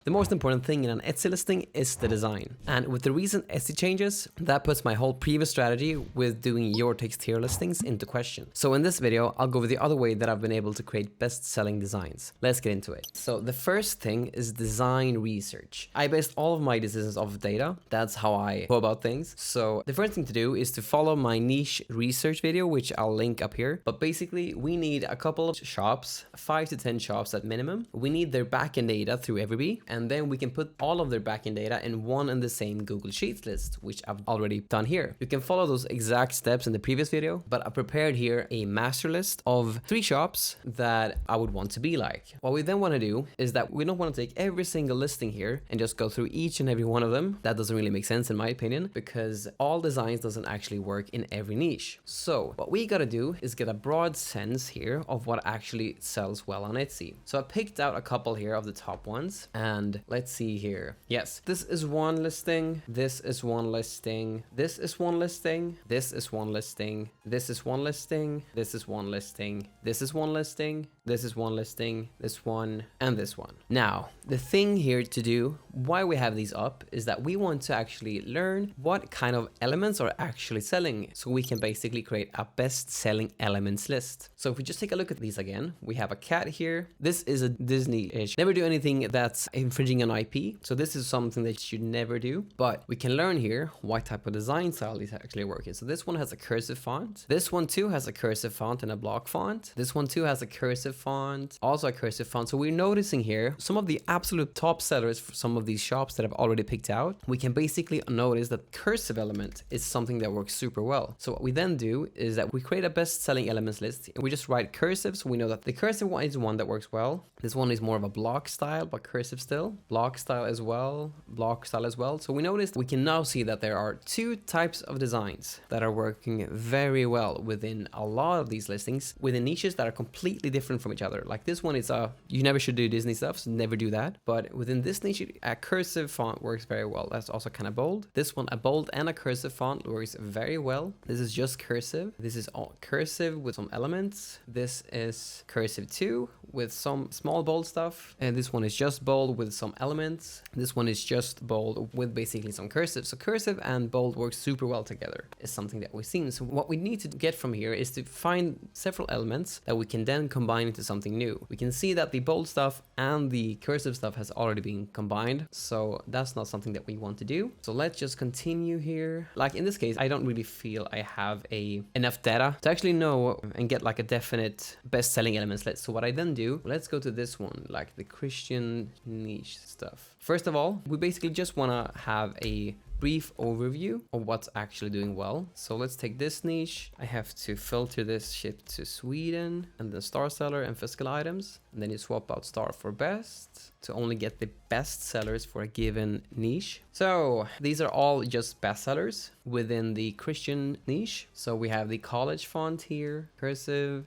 The most important thing in an Etsy listing is the design. And with the recent Etsy changes, that puts my whole previous strategy with doing your text tier listings into question. So in this video, I'll go over the other way that I've been able to create best-selling designs. Let's get into it. So the first thing is design research. I based all of my decisions off of data. That's how I go about things. So the first thing to do is to follow my niche research video, which I'll link up here. But basically, we need a couple of shops, 5 to 10 shops at minimum. We need their backend data through Everbee. And then we can put all of their backend data in one and the same Google Sheets list, which I've already done here. You can follow those exact steps in the previous video, but I prepared here a master list of 3 shops that I would want to be like. What we then want to do is that we don't want to take every single listing here and just go through each and every one of them. That doesn't really make sense in my opinion, because all designs doesn't actually work in every niche. So what we gotta do is get a broad sense here of what actually sells well on Etsy. So I picked out a couple here of the top ones, and let's see here. Yes, this is one listing. This is one listing. This is one listing. This is one listing. This is one listing. This is one listing. This is one listing. This is one listing. This one and this one. Now, the thing here to do, why we have these up, is that we want to actually learn what kind of elements are actually selling, so we can basically create a best-selling elements list. So if we just take a look at these again, we have a cat here. This is a Disney-ish. Never do anything that's infringing on IP. So this is something that you should never do, but we can learn here what type of design style is actually working. So this one has a cursive font. This one too has a cursive font and a block font. This one too has a cursive font, also a cursive font. So we're noticing here some of the absolute top sellers for some of these shops that I've already picked out. We can basically notice that cursive element is something that works super well. So what we then do is that we create a best-selling elements list. We just write cursive, so we know that the cursive one is one that works well. This one is more of a block style, but cursive still. Block style as well, block style as well. So we noticed we can now see that there are 2 types of designs that are working very well within a lot of these listings, within niches that are completely different from each other. Like this one is you never should do Disney stuff, so never do that. But within this niche, a cursive font works very well. That's also kind of bold. This one, a bold and a cursive font, works very well. This is just cursive. This is all cursive with some elements. This is cursive too with some small bold stuff. And this one is just bold with some elements. This one is just bold with basically some cursive. So cursive and bold work super well together is something that we've seen. So what we need to get from here is to find several elements that we can then combine into something new. We can see that the bold stuff and the cursive stuff has already been combined. So that's not something that we want to do. So let's just continue here. Like in this case, I don't really feel I have enough data to actually know and get like a definite best-selling elements list. So what I then do, let's go to this one, like the Christian niche stuff. First of all, we basically just want to have a brief overview of what's actually doing well. So let's take this niche. I have to filter this ship to Sweden and then star seller and physical items. And then you swap out star for best to only get the best sellers for a given niche. So these are all just best sellers within the Christian niche. So we have the college font here, cursive,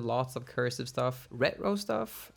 lots of cursive stuff, retro stuff,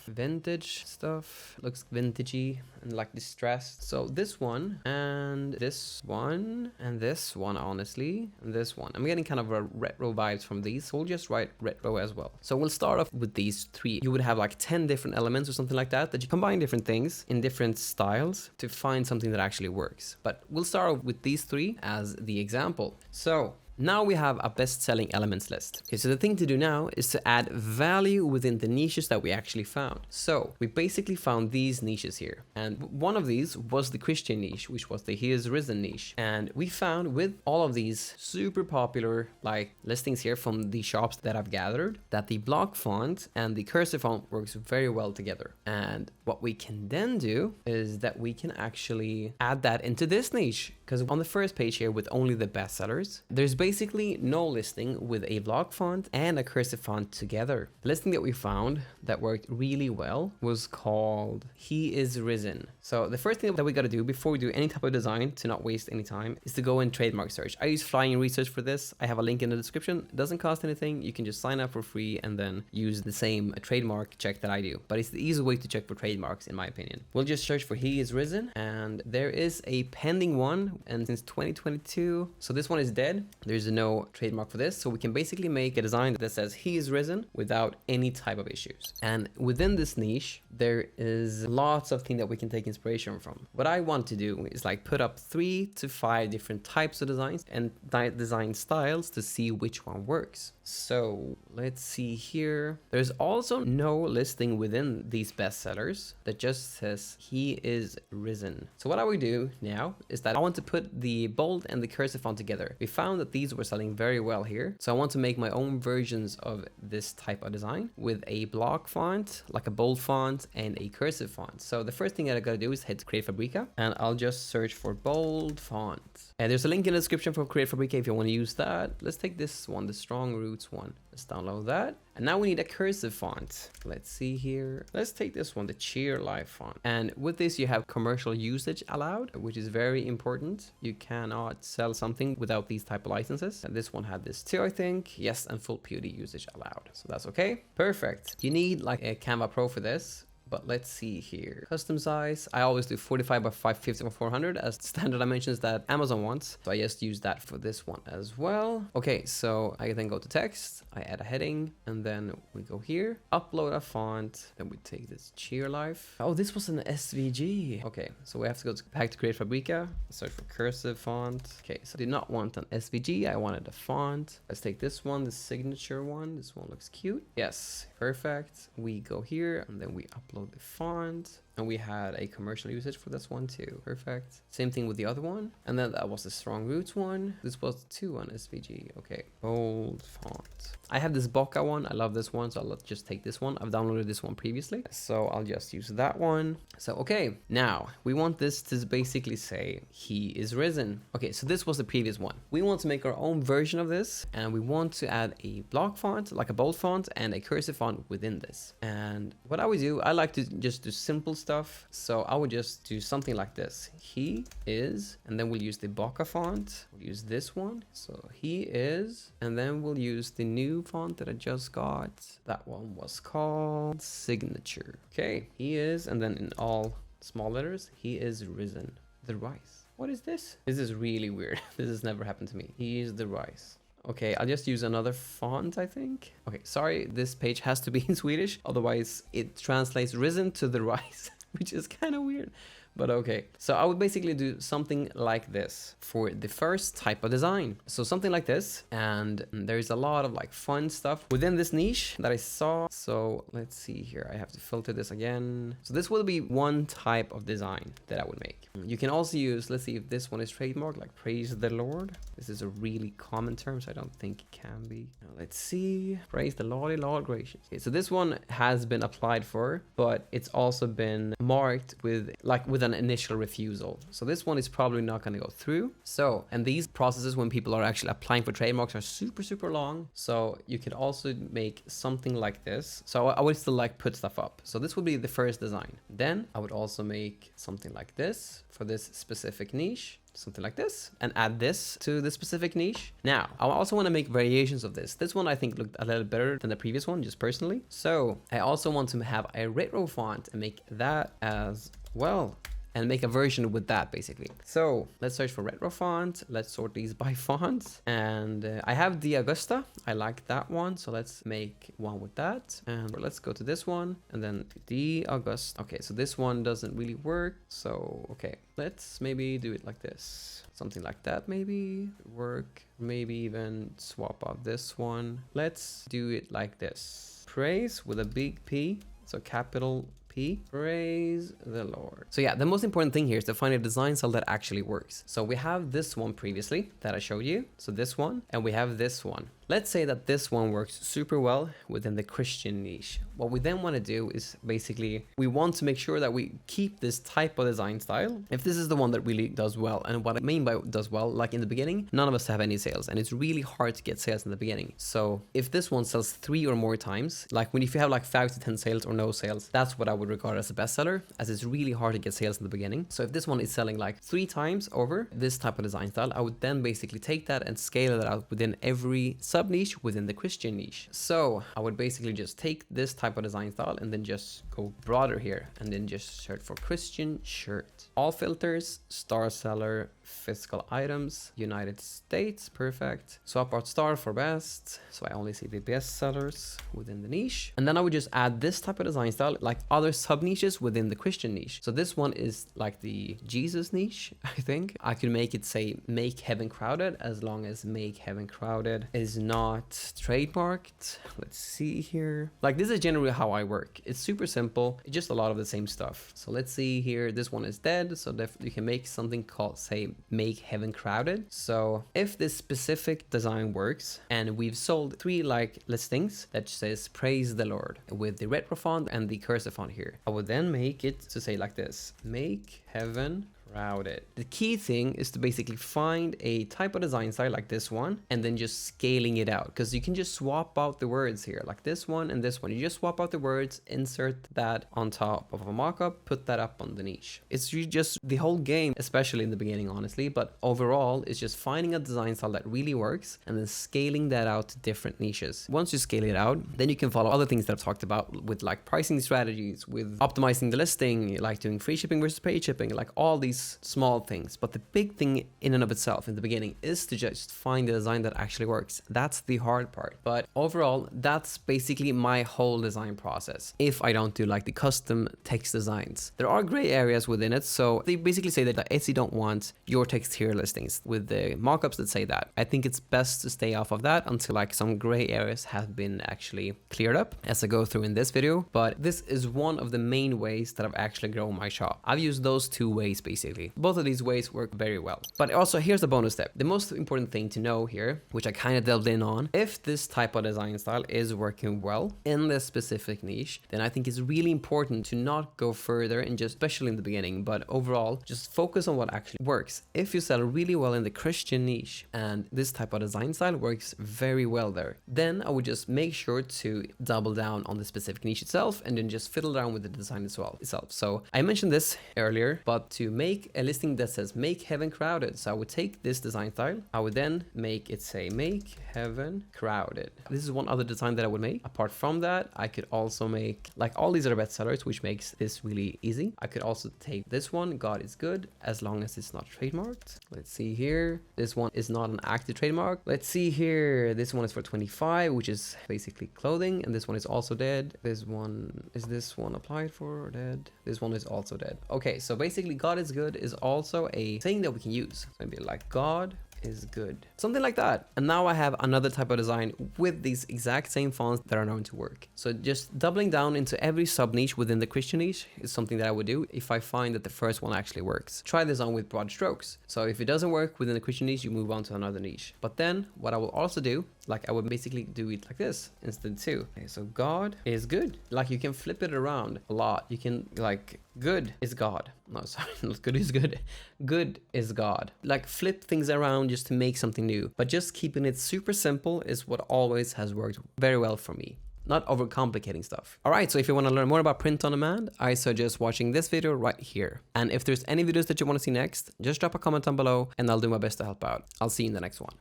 vintage stuff, looks vintagey and like distressed. So this one and this one and this one, honestly, and this one. I'm getting kind of a retro vibes from these, so we'll just write retro as well. So we'll start off with these 3. You would have like 10 different elements or something like that you combine different things in different styles to find something that actually works. But we'll start off with these 3 as the example. So now we have a best-selling elements list. Okay, so the thing to do now is to add value within the niches that we actually found. So we basically found these niches here. And one of these was the Christian niche, which was the He is Risen niche. And we found with all of these super popular like listings here from the shops that I've gathered, that the block font and the cursive font works very well together. And what we can then do is that we can actually add that into this niche. Because on the first page here with only the best sellers, there's basically no listing with a block font and a cursive font together. The listing that we found that worked really well was called He is Risen. So the first thing that we got to do before we do any type of design to not waste any time is to go and trademark search. I use Flying Research for this. I have a link in the description. It doesn't cost anything. You can just sign up for free and then use the same trademark check that I do. But it's the easy way to check for trademarks in my opinion. We'll just search for He is Risen, and there is a pending one and since 2022. So this one is dead. There's no trademark for this. So we can basically make a design that says he is risen without any type of issues. And within this niche, there is lots of things that we can take inspiration from. What I want to do is like put up 3 to 5 different types of designs and design styles to see which one works. So let's see here. There's also no listing within these bestsellers that just says he is risen. So what I would do now is that I want to put the bold and the cursive font together. We found that these were selling very well here. So I want to make my own versions of this type of design with a block font, like a bold font and a cursive font. So the first thing that I gotta do is head to Create Fabrica and I'll just search for bold font. And there's a link in the description for Create Fabrica if you want to use that. Let's take this one, the Strong Roots one. Let's download that. And now we need a cursive font. Let's see here. Let's take this one, the Cheer Life font. And with this, you have commercial usage allowed, which is very important. You cannot sell something without these type of licenses. And this one had this too, I think. Yes, and full POD usage allowed. So that's okay. Perfect. You need like a Canva Pro for this. But let's see here. Custom size. I always do 45 by 550 by 400 as standard dimensions that Amazon wants. So I just use that for this one as well. Okay, so I then go to text. I add a heading and then we go here. Upload a font. Then we take this Cheer Life. Oh, this was an SVG. Okay, so we have to go back to Create Fabrica. Search for cursive font. Okay, so I did not want an SVG. I wanted a font. Let's take this one, the signature one. This one looks cute. Yes, perfect. We go here and then we upload the font, and we had a commercial usage for this one too. Perfect. Same thing with the other one, and then that was the Strong Roots one. This was 2 on SVG. Okay, bold font. I have this Bokeh one. I love this one, so I'll just take this one. I've downloaded this one previously, so I'll just use that one. So okay, now we want this to basically say he is risen. Okay, so this was the previous one. We want to make our own version of this, and we want to add a block font, like a bold font, and a cursive font within this. And what I would do, I like to just do simple stuff. So I would just do something like this. He is, and then we'll use the Bokeh font. We'll use this one. So he is, and then we'll use the new font that I just got. That one was called Signature. Okay, he is, and then in all small letters, he is risen. The rise. What is this? This is really weird. This has never happened to me. He is the rise. Okay, I'll just use another font, I think. Okay, sorry, this page has to be in Swedish. Otherwise, it translates risen to the rise, which is kind of weird. But okay, so I would basically do something like this for the first type of design. So something like this, and there's a lot of like fun stuff within this niche that I saw. So let's see here, I have to filter this again. So this will be one type of design that I would make. You can also use, let's see if this one is trademarked, like praise the Lord. This is a really common term, so I don't think it can be. Now, let's see, praise the Lord gracious. Okay, so this one has been applied for, but it's also been marked with an initial refusal. So this one is probably not going to go through. So, and these processes when people are actually applying for trademarks are super long. So you could also make something like this. So I would still like put stuff up. So this would be the first design. Then I would also make something like this for this specific niche. Something like this, and add this to the specific niche. Now, I also want to make variations of this. This one I think looked a little better than the previous one, just personally. So I also want to have a retro font and make that as well, and make a version with that basically. So let's search for retro font. Let's sort these by fonts, and I have the Augusta. I like that one, so let's make one with that. And let's go to this one, and then the Augusta. Okay, so this one doesn't really work. So okay, let's maybe do it like this. Something like that maybe work. Maybe even swap out this one. Let's do it like this. Praise with a big P, so capital P. Praise the Lord. So yeah, the most important thing here is to find a design style that actually works. So we have this one previously that I showed you. So this one, and we have this one. Let's say that this one works super well within the Christian niche. What we then want to do is basically, we want to make sure that we keep this type of design style. If this is the one that really does well, and what I mean by does well, like in the beginning, none of us have any sales, and it's really hard to get sales in the beginning. So if this one sells 3 or more times, like if you have like 5 to 10 sales or no sales, that's what I would regard as a bestseller, as it's really hard to get sales in the beginning. So if this one is selling like 3 times over this type of design style, I would then basically take that and scale it out within every sub niche within the Christian niche. So I would basically just take this type of design style and then just go broader here and then just search for Christian shirt. All filters, star seller, physical items, United States, perfect. Swap out star for best. So I only see the best sellers within the niche. And then I would just add this type of design style like other sub niches within the Christian niche. So this one is like the Jesus niche, I think. I could make it say make heaven crowded, as long as make heaven crowded is not trademarked. Let's see here. Like this is generally how I work. It's super simple. It's just a lot of the same stuff. So let's see here. This one is dead. So you can make something called say make heaven crowded. So if this specific design works and we've sold 3 like listings that says praise the Lord with the retro font and the cursive font here, I would then make it to say like this, make heaven crowded. The key thing is to basically find a type of design style like this one and then just scaling it out, because you can just swap out the words here like this one and this one. You just swap out the words, insert that on top of a mockup, put that up on the niche. It's just the whole game, especially in the beginning honestly, but overall it's just finding a design style that really works and then scaling that out to different niches. Once you scale it out, then you can follow other things that I've talked about with like pricing strategies, with optimizing the listing, like doing free shipping versus paid shipping, like all these small things. But the big thing in and of itself in the beginning is to just find the design that actually works. That's the hard part. But overall, that's basically my whole design process. If I don't do like the custom text designs, there are gray areas within it. So they basically say that Etsy don't want your text tier listings with the mockups that say that. I think it's best to stay off of that until like some gray areas have been actually cleared up as I go through in this video. But this is one of the main ways that I've actually grown my shop. I've used those 2 ways basically. Both of these ways work very well. But also here's the bonus step. The most important thing to know here, which I kind of delved in on, if this type of design style is working well in this specific niche, then I think it's really important to not go further and just, especially in the beginning, but overall, just focus on what actually works. If you sell really well in the Christian niche and this type of design style works very well there, then I would just make sure to double down on the specific niche itself and then just fiddle around with the design as well itself. So I mentioned this earlier, but to make a listing that says make heaven crowded, so I would take this design style, I would then make it say make heaven crowded. This is one other design that I would make. Apart from that, I could also make like all these are bestsellers, which makes this really easy. I could also take this one, God is good, as long as it's not trademarked. Let's see here. This one is not an active trademark. Let's see here. This one is for 25, which is basically clothing, and this one is also dead. This one applied for or dead? This one is also dead. Okay, so basically God is good is also a thing that we can use. Maybe like God is good, something like that. And now I have another type of design with these exact same fonts that are known to work. So just doubling down into every sub niche within the Christian niche is something that I would do if I find that the first one actually works. Try this on with broad strokes. So if it doesn't work within the Christian niche, you move on to another niche. But then what I will also do, like I would basically do it like this instead too. Okay, so God is good. Like you can flip it around a lot. You can like good is God. No, sorry, not good is good. Good is God. Like flip things around just to make something new. But just keeping it super simple is what always has worked very well for me. Not overcomplicating stuff. All right, so if you want to learn more about print on demand, I suggest watching this video right here. And if there's any videos that you want to see next, just drop a comment down below and I'll do my best to help out. I'll see you in the next one.